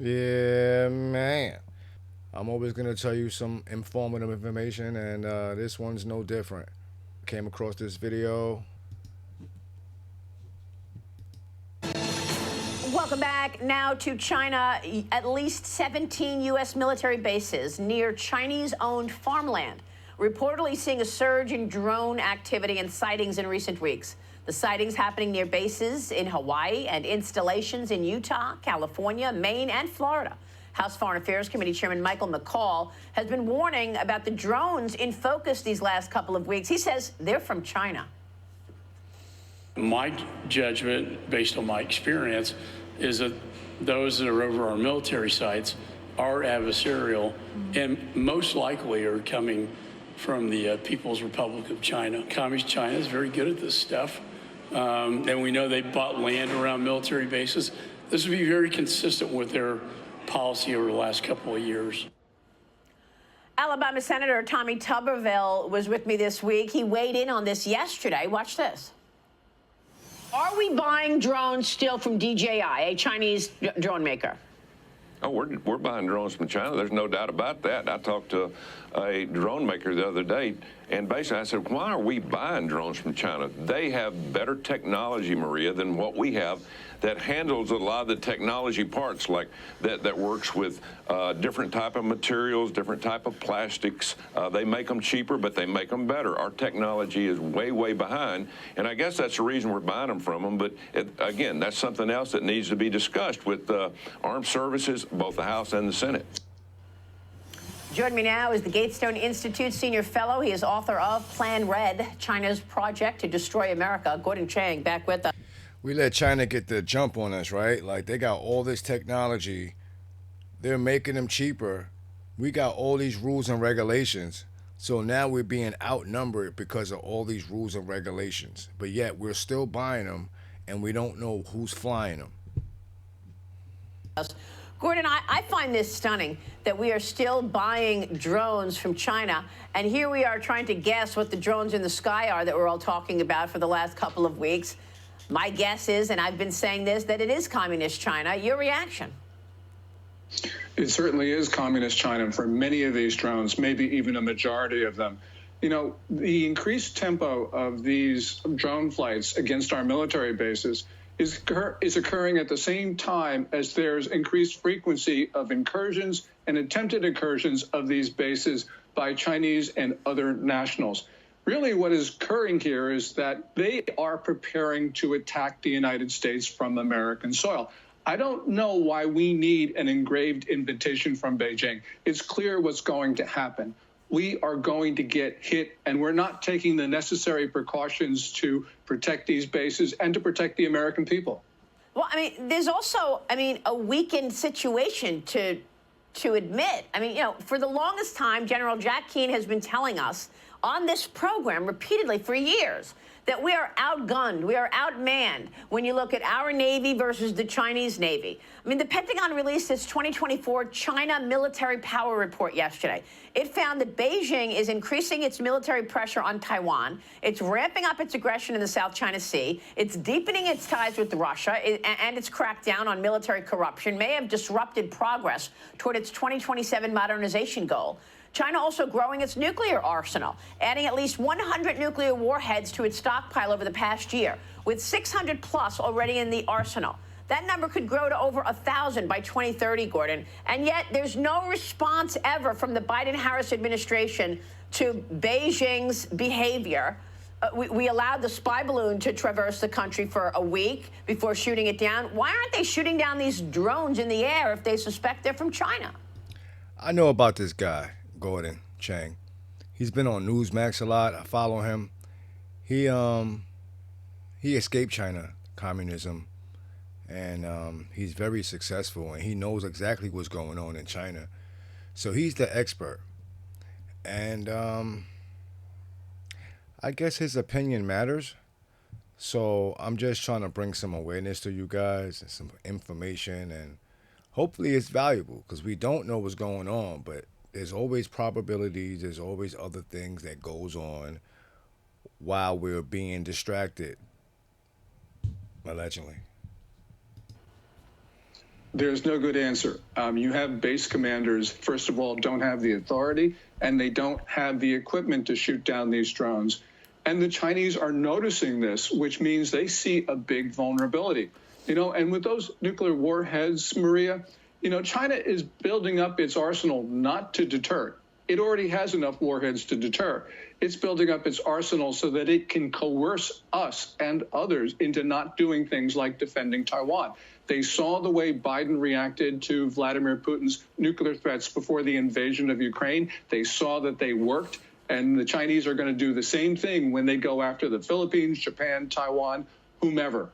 Yeah, man. I'm always going to tell you some informative information, and this one's no different. Came across this video. Welcome back now to China. At least 17 U.S. military bases near Chinese-owned farmland, reportedly seeing a surge in drone activity and sightings in recent weeks. The sightings happening near bases in Hawaii and installations in Utah, California, Maine, and Florida. House Foreign Affairs Committee Chairman Michael McCaul has been warning about the drones in focus these last couple of weeks. He says they're from China. My judgment, based on my experience, is that those that are over our military sites are adversarial and most likely are coming from the People's Republic of China. Communist China is very good at this stuff. And we know they bought land around military bases. This would be very consistent with their policy over the last couple of years. Alabama Senator Tommy Tuberville was with me this week. He weighed in on this yesterday. Watch this. Are we buying drones still from DJI, a Chinese drone maker? Oh, we're buying drones from China. There's no doubt about that. I talked to a drone maker the other day, and basically I said, why are we buying drones from China? They have better technology, Maria, than what we have that handles a lot of the technology parts, like that works with different type of materials, different type of plastics. They make them cheaper, but they make them better. Our technology is way, way behind, and I guess that's the reason we're buying them from them. But again, that's something else that needs to be discussed with armed services, both the House and the Senate. Joining me now is the Gatestone Institute Senior Fellow. He is author of Plan Red, China's Project to Destroy America. Gordon Chang back with us. We let China get the jump on us, right? Like, they got all this technology. They're making them cheaper. We got all these rules and regulations. So now we're being outnumbered because of all these rules and regulations. But yet we're still buying them, and we don't know who's flying them. Gordon, I find this stunning that we are still buying drones from China, and here we are trying to guess what the drones in the sky are that we're all talking about for the last couple of weeks. My guess is, and I've been saying this, that it is communist China. Your reaction? It certainly is communist China for many of these drones, maybe even a majority of them. You know, the increased tempo of these drone flights against our military bases is occurring at the same time as there's increased frequency of incursions and attempted incursions of these bases by Chinese and other nationals. Really, what is occurring here is that they are preparing to attack the United States from American soil. I don't know why we need an engraved invitation from Beijing. It's clear what's going to happen. We are going to get hit, and we're not taking the necessary precautions to protect these bases and to protect the American people. Well, I mean, there's also, a weakened situation to admit. For the longest time, General Jack Keane has been telling us on this program repeatedly for years that we are outgunned, we are outmanned when you look at our Navy versus the Chinese Navy. The Pentagon released its 2024 China Military Power Report yesterday. It found that Beijing is increasing its military pressure on Taiwan. It's ramping up its aggression in the South China Sea. It's deepening its ties with Russia, and its crackdown on military corruption may have disrupted progress toward its 2027 modernization goal. China also growing its nuclear arsenal, adding at least 100 nuclear warheads to its stockpile over the past year, with 600 plus already in the arsenal. That number could grow to over 1,000 by 2030, Gordon. And yet there's no response ever from the Biden-Harris administration to Beijing's behavior. We allowed the spy balloon to traverse the country for a week before shooting it down. Why aren't they shooting down these drones in the air if they suspect they're from China? I know about this guy, Gordon Chang. He's been on Newsmax a lot. I follow him. He escaped China communism, and he's very successful, and he knows exactly what's going on in China. So he's the expert, and I guess his opinion matters. So I'm just trying to bring some awareness to you guys and some information, and hopefully it's valuable, because we don't know what's going on, but there's always probabilities, there's always other things that goes on while we're being distracted, allegedly. There's no good answer. You have base commanders, first of all, don't have the authority, and they don't have the equipment to shoot down these drones. And the Chinese are noticing this, which means they see a big vulnerability. And with those nuclear warheads, Maria, China is building up its arsenal not to deter. It already has enough warheads to deter. It's building up its arsenal so that it can coerce us and others into not doing things like defending Taiwan. They saw the way Biden reacted to Vladimir Putin's nuclear threats before the invasion of Ukraine. They saw that they worked, and the Chinese are going to do the same thing when they go after the Philippines, Japan, Taiwan, whomever.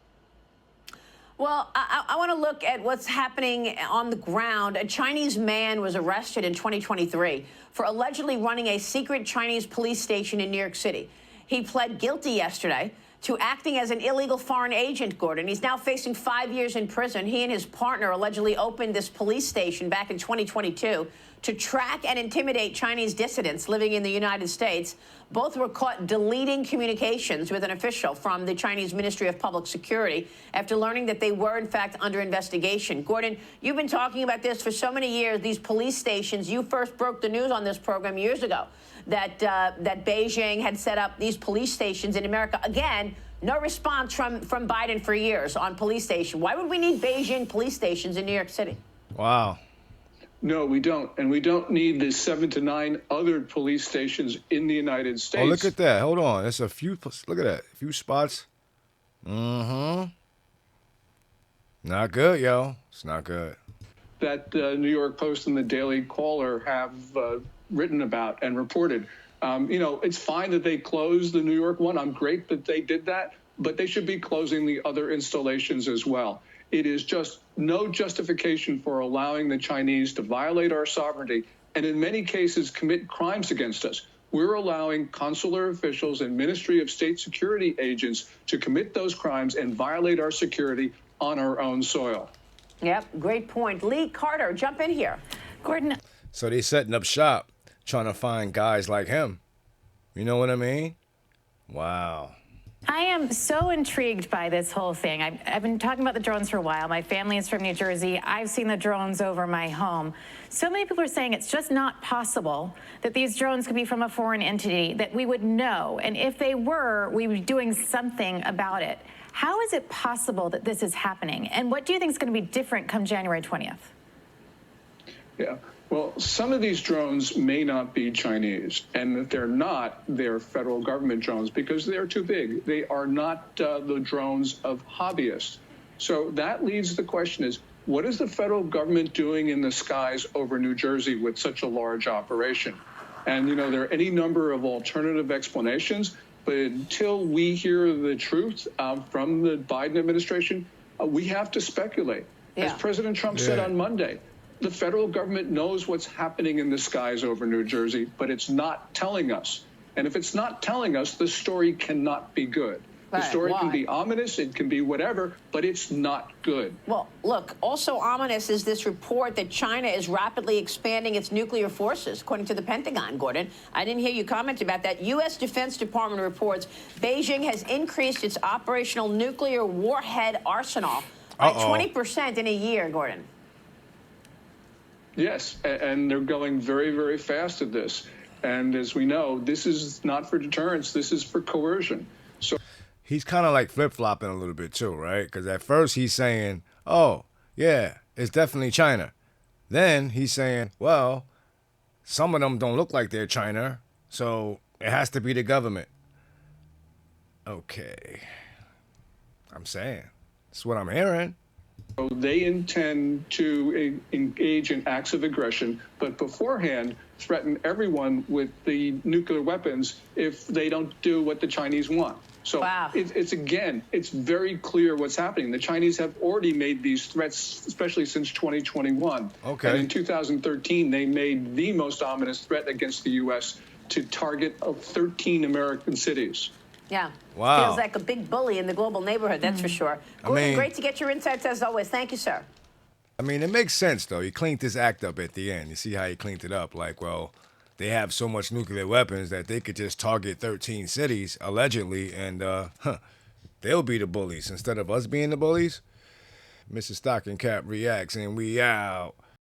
Well, I want to look at what's happening on the ground. A Chinese man was arrested in 2023 for allegedly running a secret Chinese police station in New York City. He pled guilty yesterday to acting as an illegal foreign agent, Gordon. He's now facing 5 years in prison. He and his partner allegedly opened this police station back in 2022 to track and intimidate Chinese dissidents living in the United States. Both were caught deleting communications with an official from the Chinese Ministry of Public Security after learning that they were, in fact, under investigation. Gordon, you've been talking about this for so many years, these police stations. You first broke the news on this program years ago that Beijing had set up these police stations in America. Again, no response from Biden for years on police station. Why would we need Beijing police stations in New York City? Wow. No, we don't. And we don't need the 7 to 9 other police stations in the United States. Oh, look at that. Hold on. There's a few. Look at that. A few spots. Not good, yo. It's not good. That New York Post and the Daily Caller have written about and reported. It's fine that they closed the New York one. I'm great that they did that, but they should be closing the other installations as well. It is just no justification for allowing the Chinese to violate our sovereignty and in many cases commit crimes against us. We're allowing consular officials and Ministry of State Security agents to commit those crimes and violate our security on our own soil. Yep, great point. Lee Carter, jump in here. Gordon. So they setting up shop, trying to find guys like him. You know what I mean? Wow. I am so intrigued by this whole thing. I've been talking about the drones for a while. My family is from New Jersey. I've seen the drones over my home. So many people are saying it's just not possible that these drones could be from a foreign entity, that we would know. And if they were, we would be doing something about it. How is it possible that this is happening? And what do you think is going to be different come January 20th? Yeah. Well, some of these drones may not be Chinese, and if they're not, they're federal government drones because they're too big. They are not the drones of hobbyists. So that leads the question is, what is the federal government doing in the skies over New Jersey with such a large operation? And, there are any number of alternative explanations, but until we hear the truth from the Biden administration, we have to speculate. Yeah. As President Trump said on Monday, the federal government knows what's happening in the skies over New Jersey, but it's not telling us. And if it's not telling us, the story cannot be good. Right. The story Why? can be ominous, it can be whatever, but it's not good. Well, look, also ominous is this report that China is rapidly expanding its nuclear forces, according to the Pentagon, Gordon. I didn't hear you comment about that. U.S. Defense Department reports Beijing has increased its operational nuclear warhead arsenal by 20% in a year, Gordon. Yes, and they're going very, very fast at this. And as we know, this is not for deterrence. This is for coercion. So He's kind of like flip-flopping a little bit too, right? Because at first he's saying, oh, yeah, it's definitely China. Then he's saying, well, some of them don't look like they're China, so it has to be the government. Okay. I'm saying. That's what I'm hearing. they intend to engage in acts of aggression, but beforehand threaten everyone with the nuclear weapons if they don't do what the Chinese want. So wow. it's very clear what's happening. The Chinese have already made these threats, especially since 2021. Okay. And in 2013, they made the most ominous threat against the U.S. to target 13 American cities. Yeah. Wow. Feels like a big bully in the global neighborhood, that's for sure. Gordon, great to get your insights as always. Thank you, sir. I mean, it makes sense, though. He cleaned this act up at the end. You see how he cleaned it up? Like, well, they have so much nuclear weapons that they could just target 13 cities, allegedly, and they'll be the bullies instead of us being the bullies. Mr. Stocking Cap reacts, and we out.